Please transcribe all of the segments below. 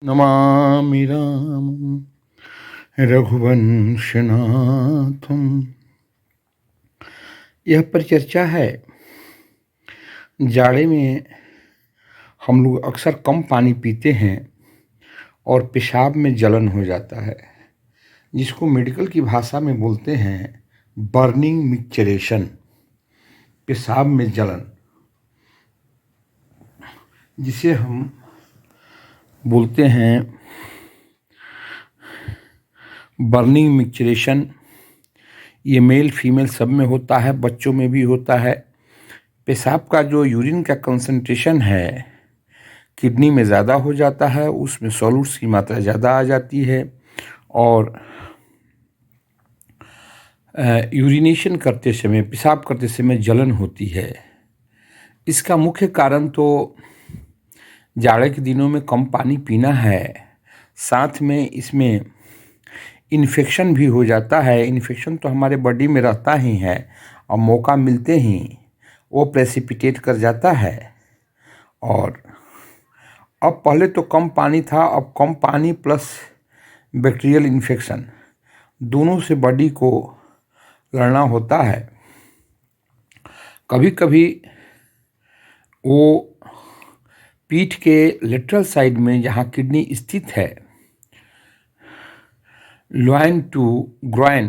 नमामि रामं रघुवंशनाथं। यह परिचर्चा है। जाड़े में हम लोग अक्सर कम पानी पीते हैं और पेशाब में जलन हो जाता है, जिसको मेडिकल की भाषा में बोलते हैं बर्निंग मिक्सचरेशन, पेशाब में जलन, जिसे हम बोलते हैं बर्निंग मिक्सचरेशन। ये मेल फीमेल सब में होता है, बच्चों में भी होता है। पेशाब का जो यूरिन का कंसंट्रेशन है किडनी में ज़्यादा हो जाता है, उसमें सॉल्यूट्स की मात्रा ज़्यादा आ जाती है और यूरिनेशन करते समय, पेशाब करते समय जलन होती है। इसका मुख्य कारण तो जाड़े के दिनों में कम पानी पीना है, साथ में इसमें इन्फेक्शन भी हो जाता है। इन्फेक्शन तो हमारे बॉडी में रहता ही है और मौका मिलते ही वो प्रेसिपिटेट कर जाता है। और अब पहले तो कम पानी था, अब कम पानी प्लस बैक्टीरियल इन्फेक्शन, दोनों से बॉडी को लड़ना होता है। कभी कभी वो पीठ के लेटरल साइड में जहाँ किडनी स्थित है, लोइन टू ग्रोइन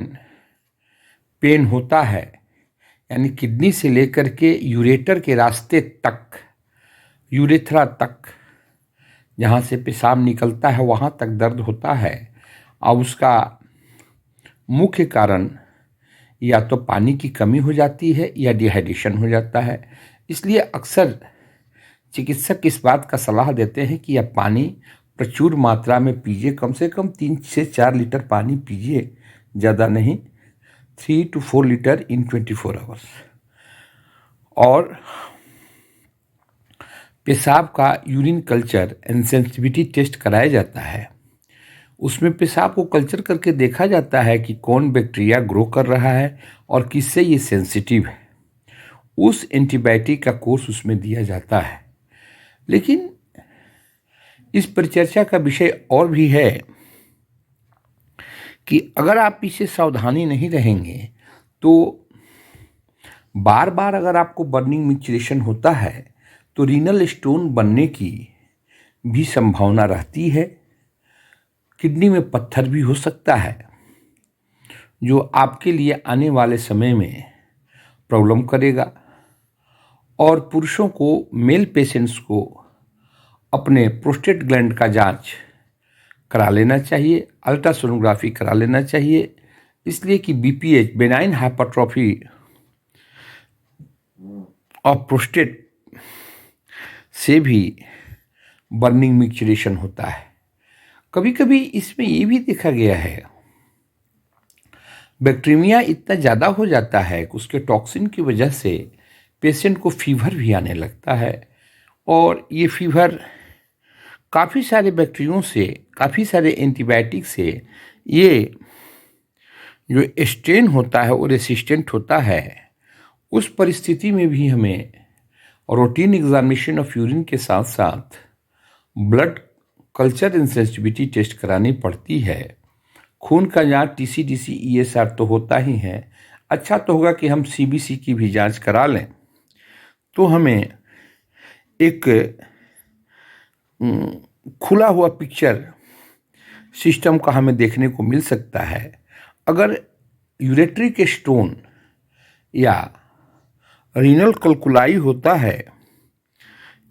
पेन होता है, यानी किडनी से लेकर के यूरेटर के रास्ते तक, यूरेथ्रा तक, जहाँ से पेशाब निकलता है वहाँ तक दर्द होता है। और उसका मुख्य कारण या तो पानी की कमी हो जाती है या डिहाइड्रेशन हो जाता है। इसलिए अक्सर चिकित्सक इस बात का सलाह देते हैं कि आप पानी प्रचुर मात्रा में पीजिए, कम से कम 3 से 4 लीटर पानी पीजिए, ज़्यादा नहीं, 3 to 4 लीटर इन 24 आवर्स। और पेशाब का urine culture and sensitivity test कराया जाता है। उसमें पेशाब को कल्चर करके देखा जाता है कि कौन बैक्टीरिया ग्रो कर रहा है और किससे ये सेंसिटिव है। उस एंटीबायोटिक का कोर्स उसमें दिया जाता है। लेकिन इस परिचर्चा का विषय और भी है कि अगर आप इसे सावधानी नहीं रहेंगे तो बार बार अगर आपको बर्निंग मिक्सचरेशन होता है तो रीनल स्टोन बनने की भी संभावना रहती है। किडनी में पत्थर भी हो सकता है, जो आपके लिए आने वाले समय में प्रॉब्लम करेगा। और पुरुषों को, मेल पेशेंट्स को अपने प्रोस्टेट ग्लैंड का जांच करा लेना चाहिए, अल्ट्रासोनोग्राफी करा लेना चाहिए, इसलिए कि BPH, benign hypertrophy of prostate से भी बर्निंग मिक्सचरेशन होता है। कभी कभी इसमें ये भी देखा गया है, बैक्टीरिया इतना ज़्यादा हो जाता है कि उसके टॉक्सिन की वजह से पेशेंट को फीवर भी आने लगता है। और ये फीवर काफ़ी सारे बैक्टीरियों से, काफ़ी सारे एंटीबायोटिक से ये जो स्ट्रेन होता है वो रेसिस्टेंट होता है। उस परिस्थिति में भी हमें रूटीन एग्जामिनेशन ऑफ यूरिन के साथ साथ blood culture and sensitivity test करानी पड़ती है। खून का जांच टीसीडीसी ईएसआर तो होता ही है। अच्छा तो होगा कि हम सीबीसी की भी जांच करा लें, तो हमें एक खुला हुआ पिक्चर सिस्टम का हमें देखने को मिल सकता है। अगर यूरेटरी के स्टोन या रीनल कल्कुलाई होता है,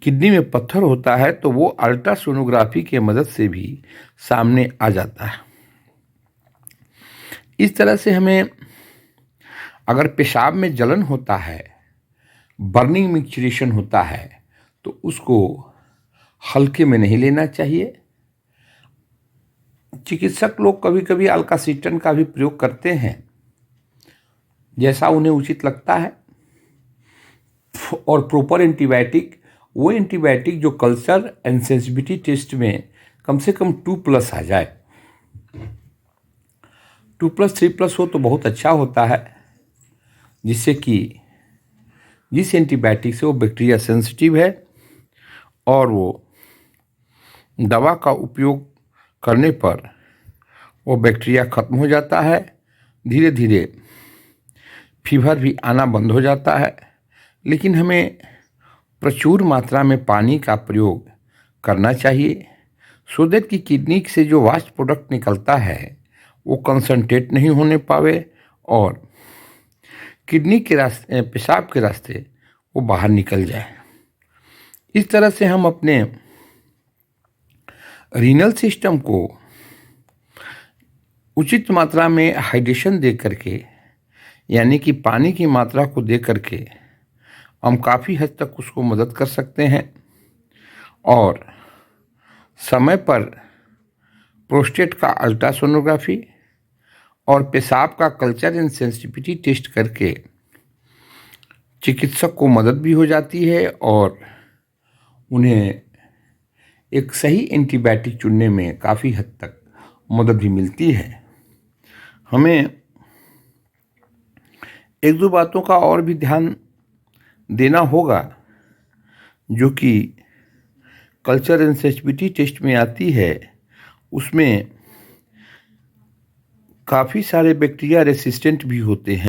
किडनी में पत्थर होता है, तो वो अल्ट्रासोनोग्राफी के मदद से भी सामने आ जाता है। इस तरह से हमें, अगर पेशाब में जलन होता है, बर्निंग मिक्सचरेशन होता है, तो उसको हल्के में नहीं लेना चाहिए। चिकित्सक लोग कभी कभी अल्कासीटन का भी प्रयोग करते हैं, जैसा उन्हें उचित लगता है। और प्रॉपर एंटीबायोटिक, वो एंटीबायोटिक जो कल्चर एंड सेंसिटिविटी टेस्ट में कम से कम 2+ आ जाए, 2+, 3+ हो तो बहुत अच्छा होता है, जिससे कि जिस एंटीबायोटिक से वो बैक्टीरिया सेंसिटिव है और वो दवा का उपयोग करने पर वो बैक्टीरिया खत्म हो जाता है। धीरे धीरे फीवर भी आना बंद हो जाता है। लेकिन हमें प्रचुर मात्रा में पानी का प्रयोग करना चाहिए, सो दैट कि किडनी से जो वास्ट प्रोडक्ट निकलता है वो कंसंट्रेट नहीं होने पावे और किडनी के रास्ते, पेशाब के रास्ते वो बाहर निकल जाए। इस तरह से हम अपने रीनल सिस्टम को उचित मात्रा में हाइड्रेशन दे करके, यानी कि पानी की मात्रा को दे करके हम काफ़ी हद तक उसको मदद कर सकते हैं। और समय पर प्रोस्टेट का अल्ट्रासोनोग्राफी और पेशाब का कल्चर एंड सेंसिटिविटी टेस्ट करके चिकित्सक को मदद भी हो जाती है और उन्हें एक सही एंटीबायोटिक चुनने में काफ़ी हद तक मदद भी मिलती है। हमें एक दो बातों का और भी ध्यान देना होगा जो कि कल्चर एंड सेंसिटिविटी टेस्ट में आती है। उसमें काफ़ी सारे बैक्टीरिया रेसिस्टेंट भी होते हैं।